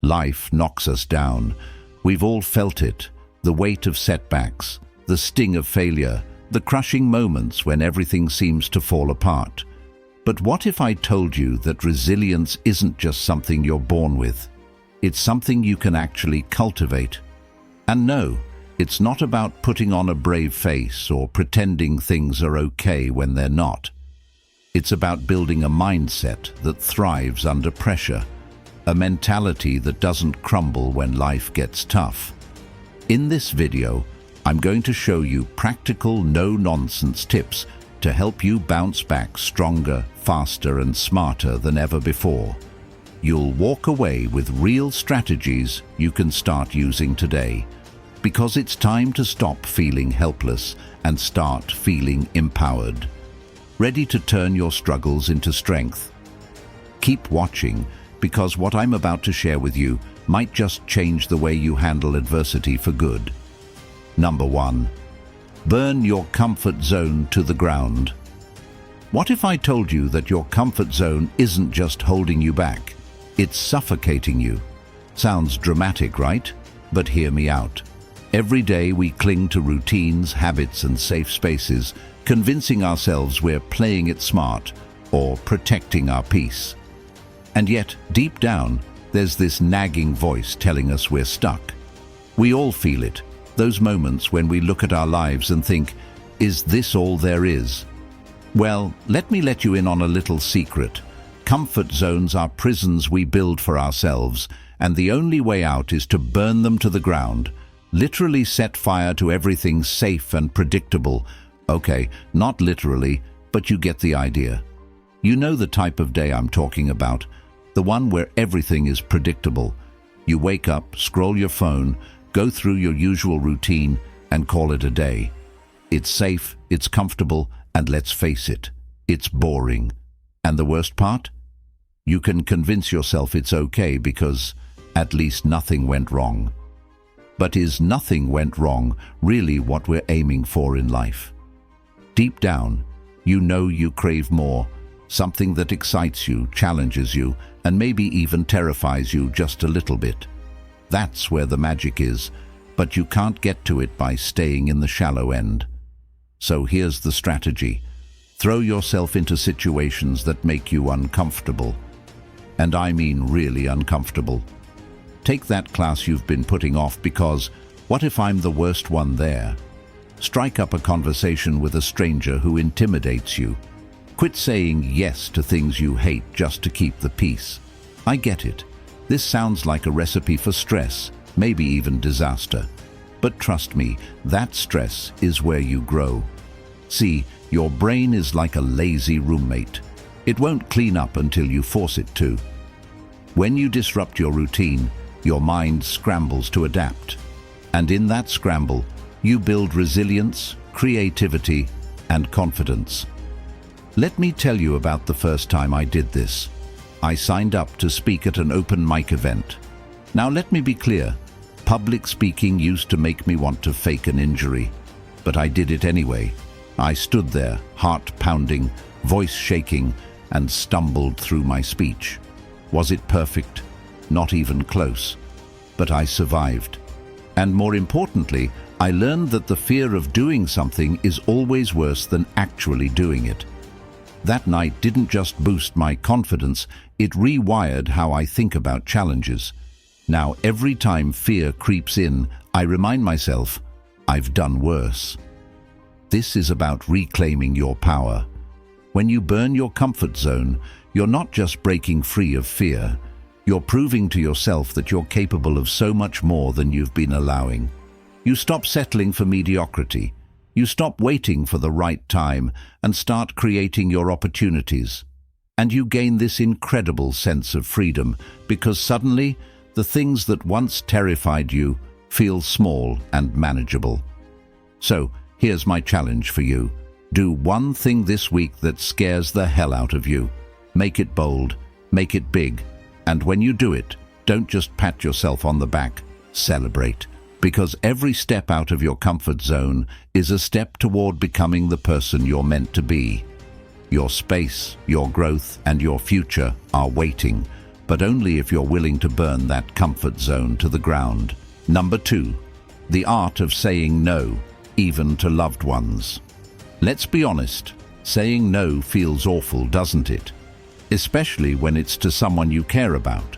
Life knocks us down. We've all felt it. The weight of setbacks, the sting of failure, the crushing moments when everything seems to fall apart. But what if I told you that resilience isn't just something you're born with? It's something you can actually cultivate. And no, it's not about putting on a brave face or pretending things are okay when they're not. It's about building a mindset that thrives under pressure, a mentality that doesn't crumble when life gets tough. In this video, I'm going to show you practical, no-nonsense tips to help you bounce back stronger, faster, and smarter than ever before. You'll walk away with real strategies you can start using today, because it's time to stop feeling helpless and start feeling empowered. Ready to turn your struggles into strength? Keep watching, because what I'm about to share with you might just change the way you handle adversity for good. Number 1. Burn your comfort zone to the ground. What if I told you that your comfort zone isn't just holding you back, it's suffocating you? Sounds dramatic, right? But hear me out. Every day we cling to routines, habits, and safe spaces, convincing ourselves we're playing it smart or protecting our peace. And yet, deep down, there's this nagging voice telling us we're stuck. We all feel it, those moments when we look at our lives and think, is this all there is? Well, let me let you in on a little secret. Comfort zones are prisons we build for ourselves, and the only way out is to burn them to the ground. Literally set fire to everything safe and predictable. Okay, not literally, but you get the idea. You know the type of day I'm talking about. The one where everything is predictable. You wake up, scroll your phone, go through your usual routine, and call it a day. It's safe, it's comfortable, and let's face it, it's boring. And the worst part? You can convince yourself it's okay because at least nothing went wrong. But is nothing went wrong really what we're aiming for in life? Deep down, you know you crave more, something that excites you, challenges you, and maybe even terrifies you just a little bit. That's where the magic is, but you can't get to it by staying in the shallow end. So here's the strategy. Throw yourself into situations that make you uncomfortable. And I mean really uncomfortable. Take that class you've been putting off because, what if I'm the worst one there? Strike up a conversation with a stranger who intimidates you. Quit saying yes to things you hate just to keep the peace. I get it. This sounds like a recipe for stress, maybe even disaster. But trust me, that stress is where you grow. See, your brain is like a lazy roommate. It won't clean up until you force it to. When you disrupt your routine, your mind scrambles to adapt. And in that scramble, you build resilience, creativity, and confidence. Let me tell you about the first time I did this. I signed up to speak at an open mic event. Now let me be clear, public speaking used to make me want to fake an injury, but I did it anyway. I stood there, heart pounding, voice shaking, and stumbled through my speech. Was it perfect? Not even close. But I survived. And more importantly, I learned that the fear of doing something is always worse than actually doing it. That night didn't just boost my confidence, it rewired how I think about challenges. Now, every time fear creeps in, I remind myself, I've done worse. This is about reclaiming your power. When you burn your comfort zone, you're not just breaking free of fear. You're proving to yourself that you're capable of so much more than you've been allowing. You stop settling for mediocrity. You stop waiting for the right time and start creating your opportunities. And you gain this incredible sense of freedom because suddenly the things that once terrified you feel small and manageable. So, here's my challenge for you. Do one thing this week that scares the hell out of you. Make it bold, make it big, and when you do it, don't just pat yourself on the back, celebrate. Because every step out of your comfort zone is a step toward becoming the person you're meant to be. Your space, your growth, and your future are waiting. but only if you're willing to burn that comfort zone to the ground. Number 2, the art of saying no, even to loved ones. Let's be honest, saying no feels awful, doesn't it? Especially when it's to someone you care about.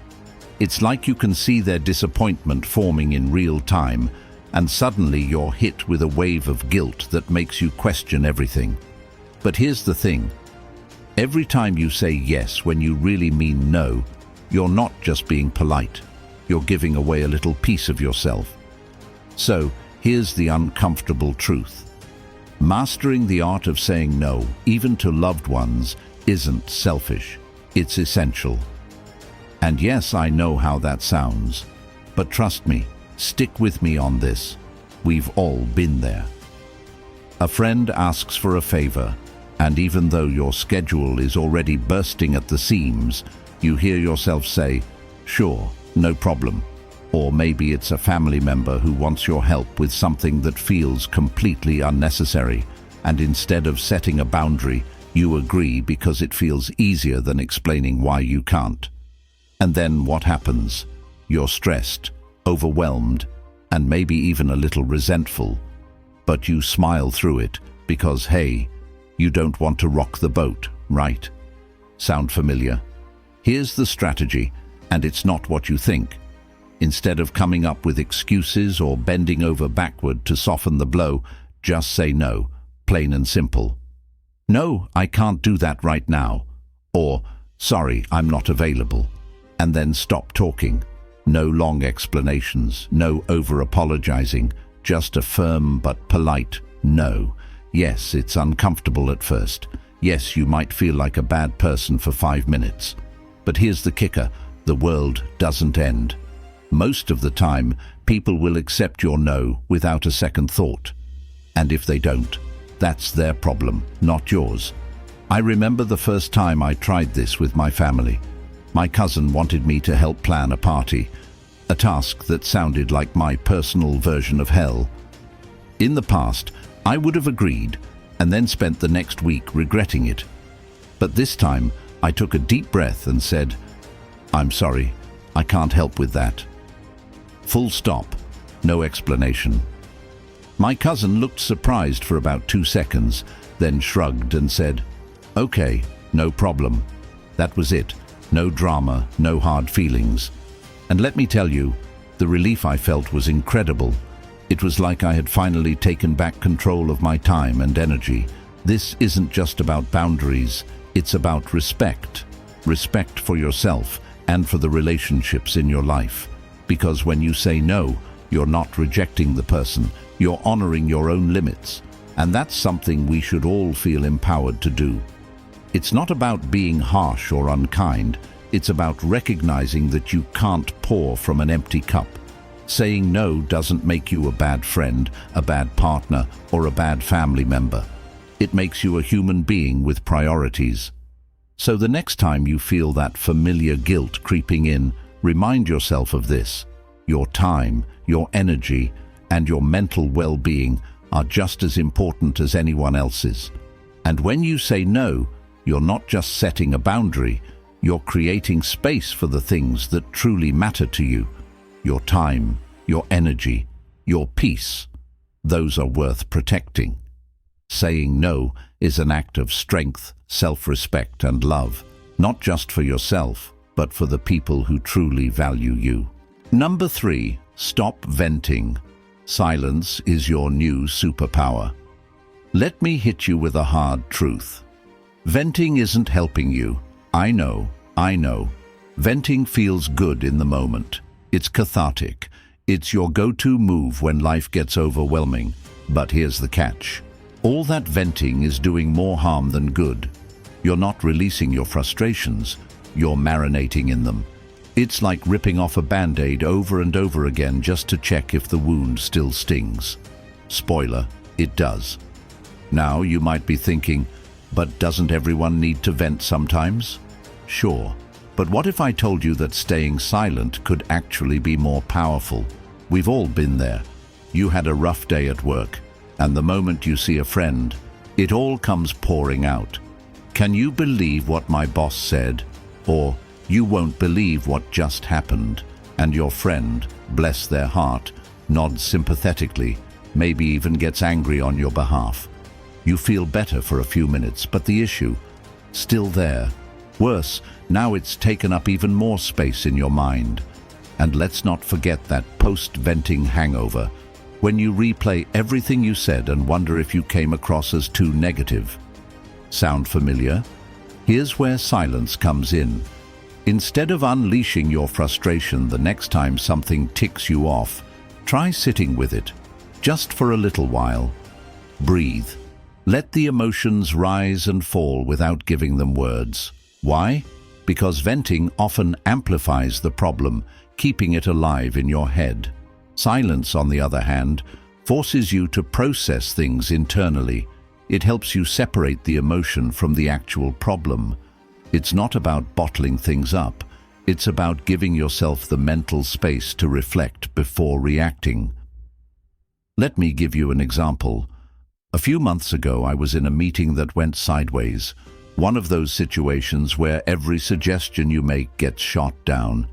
It's like you can see their disappointment forming in real time, and suddenly you're hit with a wave of guilt that makes you question everything. But here's the thing. Every time you say yes when you really mean no, you're not just being polite. You're giving away a little piece of yourself. So, here's the uncomfortable truth. Mastering the art of saying no, even to loved ones, isn't selfish. It's essential. And yes, I know how that sounds. But trust me, stick with me on this. We've all been there. A friend asks for a favor, and even though your schedule is already bursting at the seams, you hear yourself say, "Sure, no problem." Or maybe it's a family member who wants your help with something that feels completely unnecessary, and instead of setting a boundary, you agree because it feels easier than explaining why you can't. And then what happens? You're stressed, overwhelmed, and maybe even a little resentful. But you smile through it because, hey, you don't want to rock the boat, right? Sound familiar? Here's the strategy, and it's not what you think. Instead of coming up with excuses or bending over backward to soften the blow, just say no, plain and simple. "No, I can't do that right now." Or, "Sorry, I'm not available." And then stop talking. No long explanations, no over-apologizing, just a firm but polite no. Yes, it's uncomfortable at first. Yes, you might feel like a bad person for 5 minutes. But here's the kicker, the world doesn't end. Most of the time, people will accept your no without a second thought. And if they don't, that's their problem, not yours. I remember the first time I tried this with my family. My cousin wanted me to help plan a party, a task that sounded like my personal version of hell. In the past, I would have agreed and then spent the next week regretting it. But this time, I took a deep breath and said, "I'm sorry, I can't help with that." Full stop, no explanation. My cousin looked surprised for about 2 seconds, then shrugged and said, "Okay, no problem." That was it. No drama, no hard feelings. And let me tell you, the relief I felt was incredible. It was like I had finally taken back control of my time and energy. This isn't just about boundaries, it's about respect. Respect for yourself and for the relationships in your life. Because when you say no, you're not rejecting the person, you're honoring your own limits. And that's something we should all feel empowered to do. It's not about being harsh or unkind, it's about recognizing that you can't pour from an empty cup. Saying no doesn't make you a bad friend, a bad partner, or a bad family member. It makes you a human being with priorities. So the next time you feel that familiar guilt creeping in, remind yourself of this. Your time, your energy, and your mental well-being are just as important as anyone else's. And when you say no, you're not just setting a boundary, you're creating space for the things that truly matter to you. Your time, your energy, your peace. Those are worth protecting. Saying no is an act of strength, self-respect, and love, not just for yourself, but for the people who truly value you. Number 3, stop venting. Silence is your new superpower. Let me hit you with a hard truth. Venting isn't helping you. I know. Venting feels good in the moment. It's cathartic. It's your go-to move when life gets overwhelming. But here's the catch. All that venting is doing more harm than good. You're not releasing your frustrations. You're marinating in them. It's like ripping off a Band-Aid over and over again just to check if the wound still stings. Spoiler, it does. Now you might be thinking, but doesn't everyone need to vent sometimes? Sure, but what if I told you that staying silent could actually be more powerful? We've all been there. You had a rough day at work, and the moment you see a friend, it all comes pouring out. "Can you believe what my boss said?" Or, You won't believe what just happened, and your friend, bless their heart, nods sympathetically, maybe even gets angry on your behalf. You feel better for a few minutes, but the issue, still there. Worse, now it's taken up even more space in your mind. And let's not forget that post-venting hangover, when you replay everything you said and wonder if you came across as too negative. Sound familiar? Here's where silence comes in. Instead of unleashing your frustration the next time something ticks you off, try sitting with it, just for a little while. Breathe. Let the emotions rise and fall without giving them words. Why? Because venting often amplifies the problem, keeping it alive in your head. Silence, on the other hand, forces you to process things internally. It helps you separate the emotion from the actual problem. It's not about bottling things up. It's about giving yourself the mental space to reflect before reacting. Let me give you an example. A few months ago, I was in a meeting that went sideways. One of those situations where every suggestion you make gets shot down.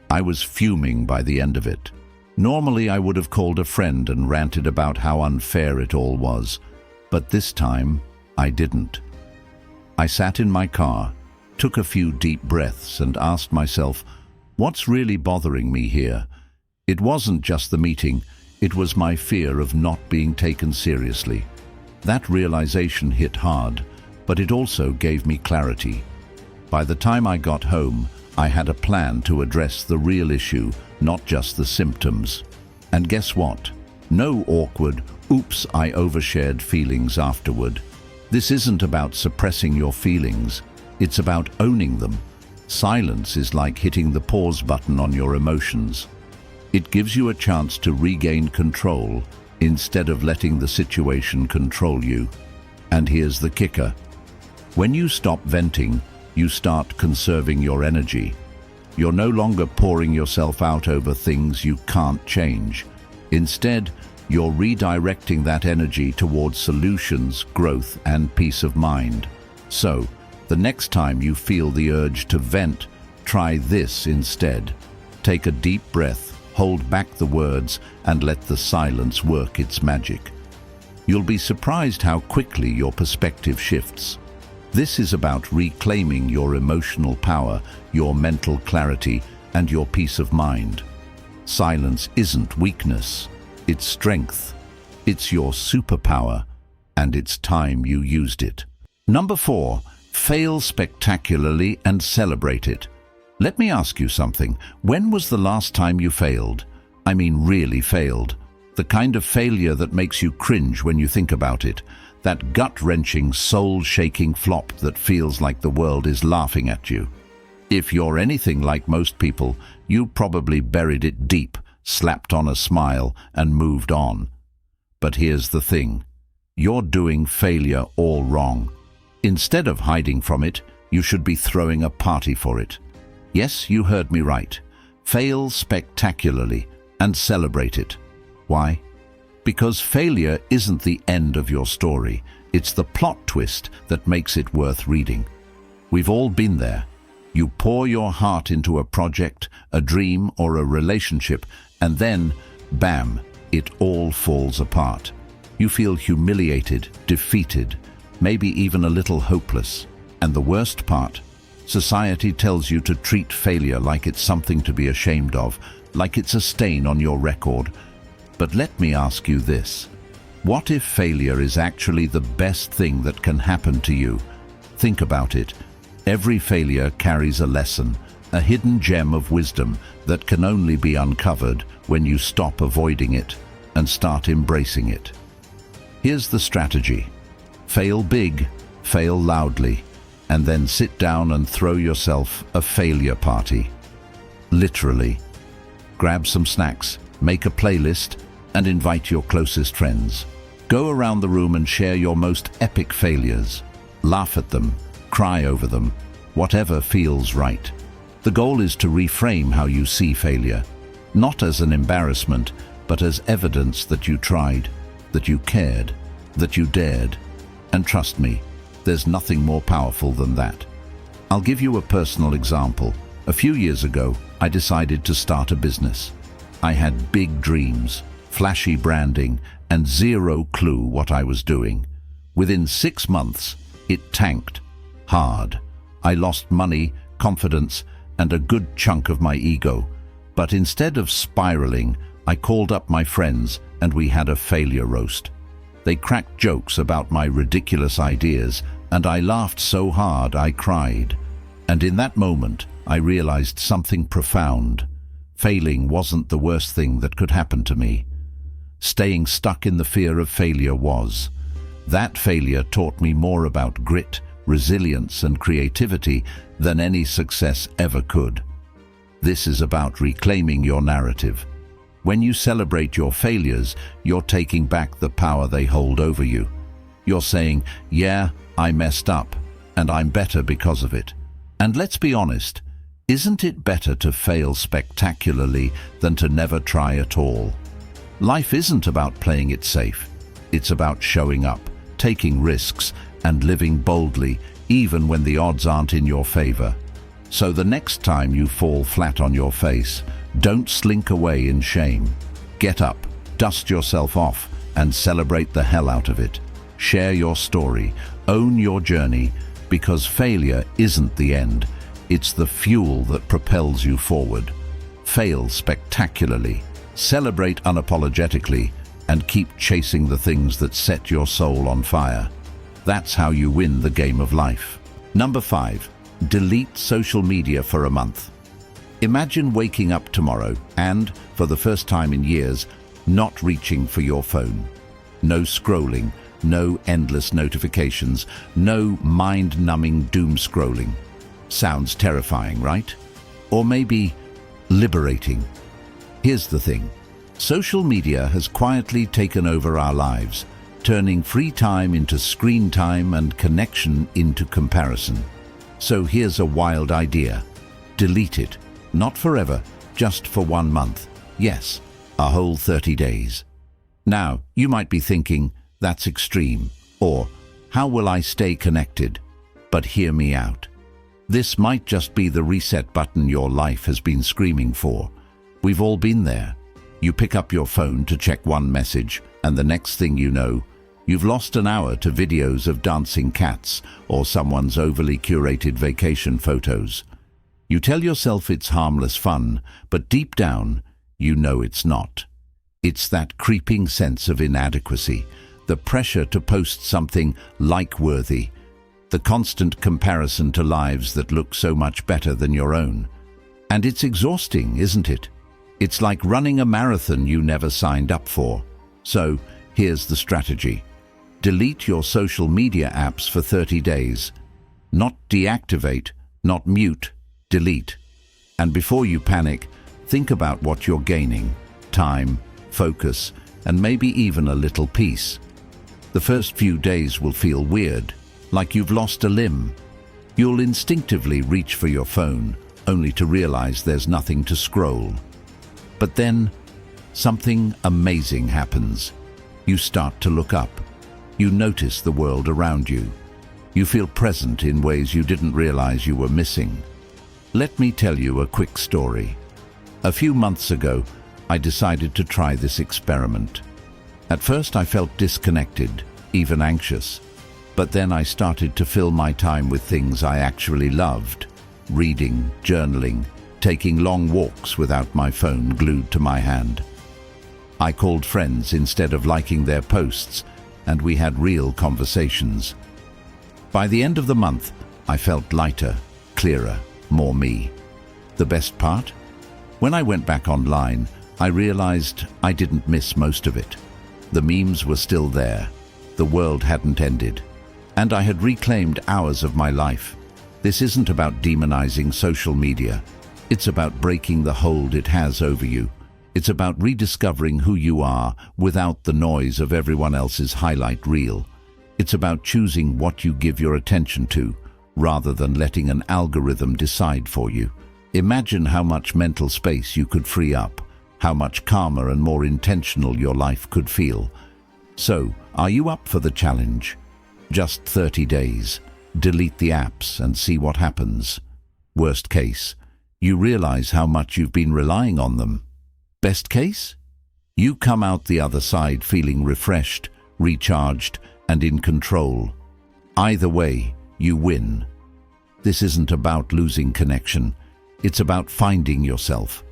I was fuming by the end of it. Normally, I would have called a friend and ranted about how unfair it all was. But this time, I didn't. I sat in my car, took a few deep breaths and asked myself, what's really bothering me here? It wasn't just the meeting, it was my fear of not being taken seriously. That realization hit hard, but it also gave me clarity. By the time I got home, I had a plan to address the real issue, not just the symptoms. And guess what? No awkward, oops, I overshared feelings afterward. This isn't about suppressing your feelings. It's about owning them. Silence is like hitting the pause button on your emotions. It gives you a chance to regain control instead of letting the situation control you. And here's the kicker. When you stop venting, you start conserving your energy. You're no longer pouring yourself out over things you can't change. Instead, you're redirecting that energy towards solutions, growth, and peace of mind. So, the next time you feel the urge to vent, try this instead. Take a deep breath, hold back the words, and let the silence work its magic. You'll be surprised how quickly your perspective shifts. This is about reclaiming your emotional power, your mental clarity, and your peace of mind. Silence isn't weakness, it's strength. It's your superpower, and it's time you used it. Number 4, fail spectacularly and celebrate it. Let me ask you something. When was the last time you failed? I mean really failed. The kind of failure that makes you cringe when you think about it. That gut-wrenching, soul-shaking flop that feels like the world is laughing at you. If you're anything like most people, you probably buried it deep, slapped on a smile, and moved on. But here's the thing. You're doing failure all wrong. Instead of hiding from it, you should be throwing a party for it. Yes, you heard me right. Fail spectacularly and celebrate it. Why? Because failure isn't the end of your story. It's the plot twist that makes it worth reading. We've all been there. You pour your heart into a project, a dream, or a relationship, and then, bam, it all falls apart. You feel humiliated, defeated, maybe even a little hopeless. And the worst part, society tells you to treat failure like it's something to be ashamed of, like it's a stain on your record. But let me ask you this. What if failure is actually the best thing that can happen to you? Think about it. Every failure carries a lesson, a hidden gem of wisdom that can only be uncovered when you stop avoiding it and start embracing it. Here's the strategy. Fail big, fail loudly, and then sit down and throw yourself a failure party. Literally. Grab some snacks, make a playlist, and invite your closest friends. Go around the room and share your most epic failures. Laugh at them, cry over them, whatever feels right. The goal is to reframe how you see failure, not as an embarrassment, but as evidence that you tried, that you cared, that you dared. And trust me, there's nothing more powerful than that. I'll give you a personal example. A few years ago, I decided to start a business. I had big dreams, flashy branding, and zero clue what I was doing. Within 6 months, it tanked hard. I lost money, confidence, and a good chunk of my ego. But instead of spiraling, I called up my friends and we had a failure roast. They cracked jokes about my ridiculous ideas, and I laughed so hard I cried. And in that moment, I realized something profound. Failing wasn't the worst thing that could happen to me. Staying stuck in the fear of failure was. That failure taught me more about grit, resilience, and creativity than any success ever could. This is about reclaiming your narrative. When you celebrate your failures, you're taking back the power they hold over you. You're saying, yeah, I messed up, and I'm better because of it. And let's be honest, isn't it better to fail spectacularly than to never try at all? Life isn't about playing it safe. It's about showing up, taking risks, and living boldly, even when the odds aren't in your favor. So the next time you fall flat on your face, don't slink away in shame. Get up, dust yourself off, and celebrate the hell out of it. Share your story, own your journey, because failure isn't the end. It's the fuel that propels you forward. Fail spectacularly, celebrate unapologetically, and keep chasing the things that set your soul on fire. That's how you win the game of life. Number 5, delete social media for a month. Imagine waking up tomorrow and, for the first time in years, not reaching for your phone. No scrolling, no endless notifications, no mind-numbing doom scrolling. Sounds terrifying, right? Or maybe liberating. Here's the thing. Social media has quietly taken over our lives, turning free time into screen time and connection into comparison. So here's a wild idea. Delete it. Not forever, just for 1 month. Yes, a whole 30 days. Now, you might be thinking, that's extreme, or how will I stay connected? But hear me out. This might just be the reset button your life has been screaming for. We've all been there. You pick up your phone to check one message, and the next thing you know, you've lost an hour to videos of dancing cats or someone's overly curated vacation photos. You tell yourself it's harmless fun, but deep down, you know it's not. It's that creeping sense of inadequacy, the pressure to post something like-worthy, the constant comparison to lives that look so much better than your own. And it's exhausting, isn't it? It's like running a marathon you never signed up for. So, here's the strategy. Delete your social media apps for 30 days. Not deactivate, not mute, delete. And before you panic, think about what you're gaining. Time, focus, and maybe even a little peace. The first few days will feel weird, like you've lost a limb. You'll instinctively reach for your phone, only to realize there's nothing to scroll. But then, something amazing happens. You start to look up. You notice the world around you. You feel present in ways you didn't realize you were missing. Let me tell you a quick story. A few months ago, I decided to try this experiment. At first I felt disconnected, even anxious. But then I started to fill my time with things I actually loved. Reading, journaling, taking long walks without my phone glued to my hand. I called friends instead of liking their posts, and we had real conversations. By the end of the month, I felt lighter, clearer, more me. The best part? When I went back online, I realized I didn't miss most of it. The memes were still there. The world hadn't ended. And I had reclaimed hours of my life. This isn't about demonizing social media. It's about breaking the hold it has over you. It's about rediscovering who you are without the noise of everyone else's highlight reel. It's about choosing what you give your attention to, rather than letting an algorithm decide for you. Imagine how much mental space you could free up, how much calmer and more intentional your life could feel. So, are you up for the challenge? Just 30 days. Delete the apps and see what happens. Worst case, You realize how much you've been relying on them. Best case? You come out the other side feeling refreshed, recharged, and in control. Either way, you win. This isn't about losing connection. It's about finding yourself.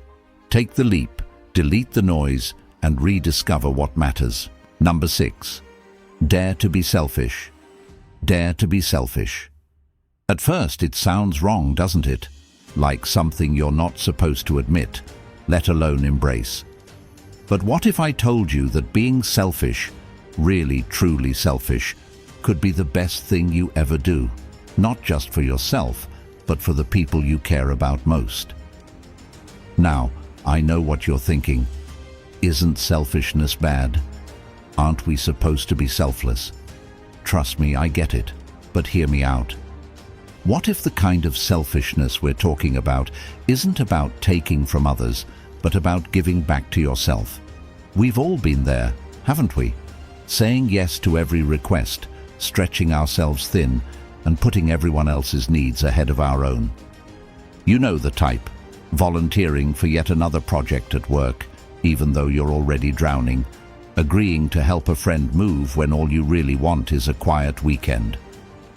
Take the leap, delete the noise, and rediscover what matters. Number 6. Dare to be selfish. Dare to be selfish. At first, it sounds wrong, doesn't it? Like something you're not supposed to admit, let alone embrace. But what if I told you that being selfish, really truly selfish, could be the best thing you ever do? Not just for yourself, but for the people you care about most. Now, I know what you're thinking. Isn't selfishness bad? Aren't we supposed to be selfless? Trust me, I get it, but hear me out. What if the kind of selfishness we're talking about isn't about taking from others, but about giving back to yourself? We've all been there, haven't we? Saying yes to every request, stretching ourselves thin, and putting everyone else's needs ahead of our own. You know the type, volunteering for yet another project at work, even though you're already drowning, agreeing to help a friend move when all you really want is a quiet weekend,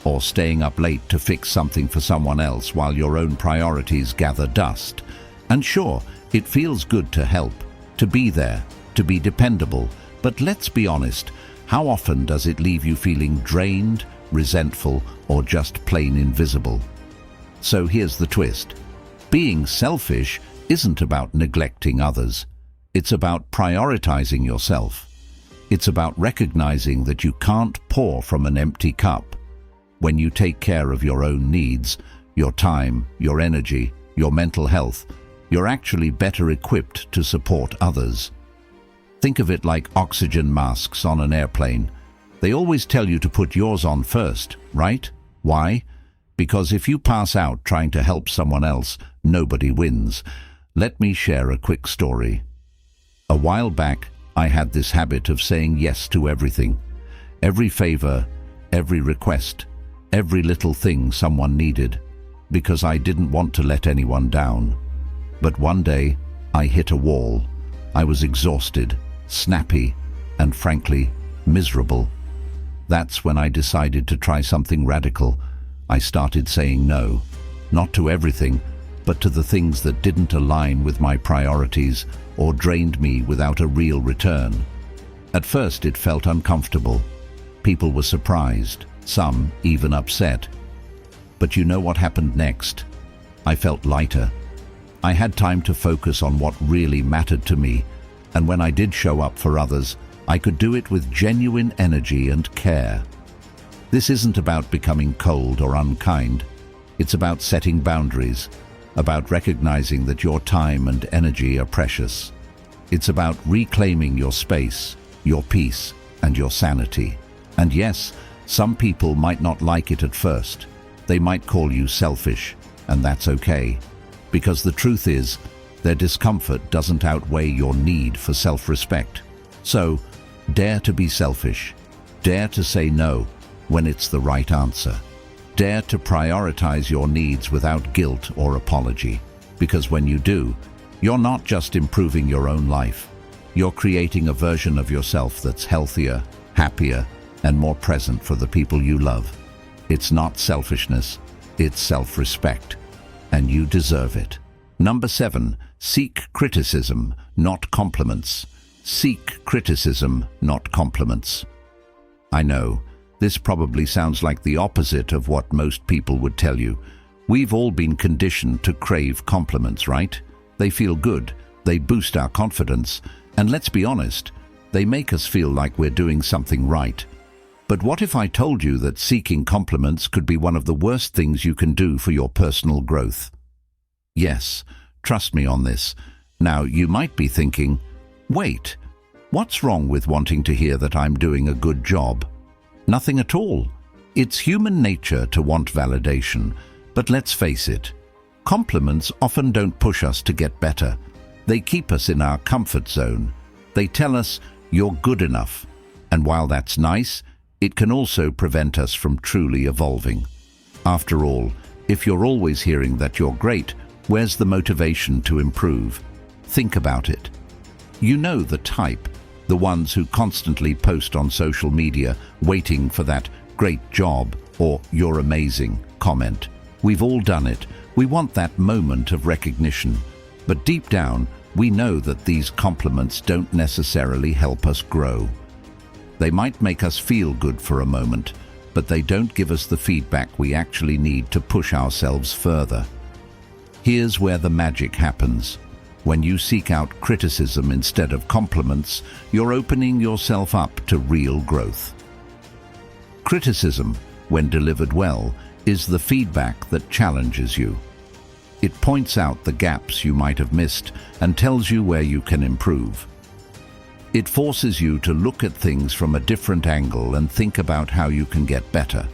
or staying up late to fix something for someone else while your own priorities gather dust. And sure, it feels good to help, to be there, to be dependable, but let's be honest, how often does it leave you feeling drained, resentful, or just plain invisible? So here's the twist. Being selfish isn't about neglecting others. It's about prioritizing yourself. It's about recognizing that you can't pour from an empty cup. When you take care of your own needs, your time, your energy, your mental health, you're actually better equipped to support others. Think of it like oxygen masks on an airplane. They always tell you to put yours on first, right? Why? Because if you pass out trying to help someone else, nobody wins. Let me share a quick story. A while back, I had this habit of saying yes to everything. Every favor, every request, every little thing someone needed, because I didn't want to let anyone down. But one day, I hit a wall. I was exhausted, snappy, and frankly, miserable. That's when I decided to try something radical. I started saying no, not to everything, but to the things that didn't align with my priorities or drained me without a real return. At first, it felt uncomfortable. People were surprised, some even upset. But you know what happened next? I felt lighter. I had time to focus on what really mattered to me, and when I did show up for others, I could do it with genuine energy and care. This isn't about becoming cold or unkind. It's about setting boundaries, about recognizing that your time and energy are precious. It's about reclaiming your space, your peace, and your sanity. And yes, some people might not like it at first. They might call you selfish, and that's okay. Because the truth is, their discomfort doesn't outweigh your need for self-respect. So, dare to be selfish. Dare to say no when it's the right answer. Dare to prioritize your needs without guilt or apology. Because when you do, you're not just improving your own life. You're creating a version of yourself that's healthier, happier, and more present for the people you love. It's not selfishness, it's self-respect. And you deserve it. Number 7, seek criticism, not compliments. Seek criticism, not compliments. I know, this probably sounds like the opposite of what most people would tell you. We've all been conditioned to crave compliments, right? They feel good, they boost our confidence, and let's be honest, they make us feel like we're doing something right. But what if I told you that seeking compliments could be one of the worst things you can do for your personal growth? Yes, trust me on this. Now, you might be thinking, wait, what's wrong with wanting to hear that I'm doing a good job? Nothing at all. It's human nature to want validation, but let's face it, compliments often don't push us to get better. They keep us in our comfort zone. They tell us, you're good enough. And while that's nice, it can also prevent us from truly evolving. After all, if you're always hearing that you're great, Where's the motivation to improve? Think about it. You know the type, the ones who constantly post on social media waiting for that "great job" or "you're amazing" comment. We've all done it. We want that moment of recognition. But deep down, we know that these compliments don't necessarily help us grow. They might make us feel good for a moment, but they don't give us the feedback we actually need to push ourselves further. Here's where the magic happens. When you seek out criticism instead of compliments, you're opening yourself up to real growth. Criticism, when delivered well, is the feedback that challenges you. It points out the gaps you might have missed and tells you where you can improve. It forces you to look at things from a different angle and think about how you can get better.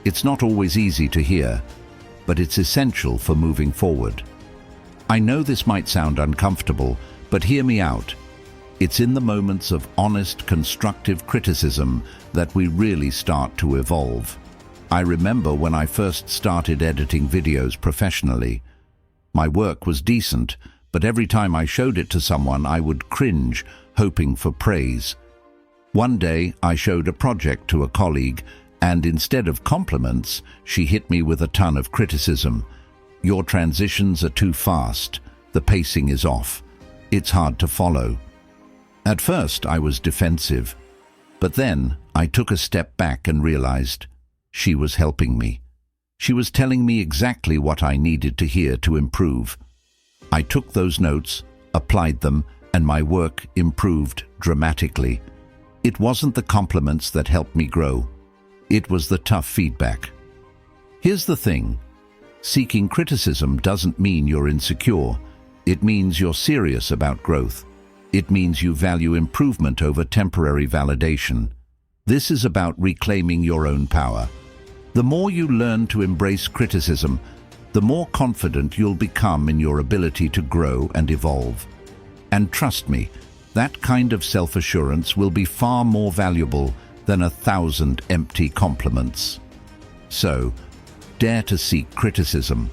It's not always easy to hear, but it's essential for moving forward. I know this might sound uncomfortable, but hear me out. It's in the moments of honest, constructive criticism that we really start to evolve. I remember when I first started editing videos professionally. My work was decent, but every time I showed it to someone, I would cringe, hoping for praise. One day, I showed a project to a colleague, and instead of compliments, she hit me with a ton of criticism. "Your transitions are too fast. The pacing is off. It's hard to follow." At first, I was defensive, but then I took a step back and realized she was helping me. She was telling me exactly what I needed to hear to improve. I took those notes, applied them, and my work improved dramatically. It wasn't the compliments that helped me grow. It was the tough feedback. Here's the thing. Seeking criticism doesn't mean you're insecure. It means you're serious about growth. It means you value improvement over temporary validation. This is about reclaiming your own power. The more you learn to embrace criticism, the more confident you'll become in your ability to grow and evolve. And trust me, that kind of self-assurance will be far more valuable than 1,000 empty compliments. So, dare to seek criticism.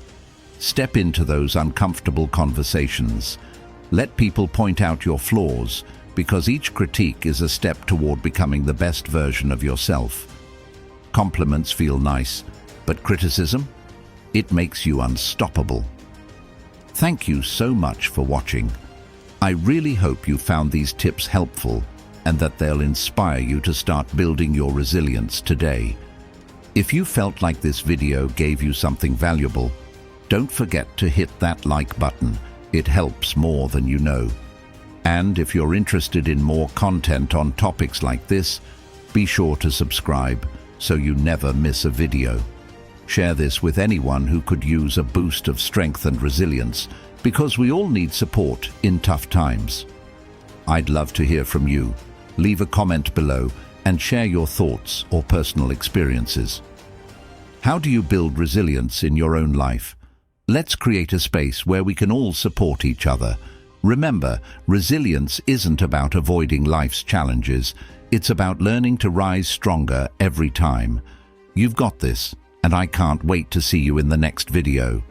Step into those uncomfortable conversations. Let people point out your flaws, because each critique is a step toward becoming the best version of yourself. Compliments feel nice, but criticism? It makes you unstoppable. Thank you so much for watching. I really hope you found these tips helpful and that they'll inspire you to start building your resilience today. If you felt like this video gave you something valuable, don't forget to hit that like button. It helps more than you know. And if you're interested in more content on topics like this, be sure to subscribe so you never miss a video. Share this with anyone who could use a boost of strength and resilience, because we all need support in tough times. I'd love to hear from you. Leave a comment below and share your thoughts or personal experiences. How do you build resilience in your own life? Let's create a space where we can all support each other. Remember, resilience isn't about avoiding life's challenges. It's about learning to rise stronger every time. You've got this, and I can't wait to see you in the next video.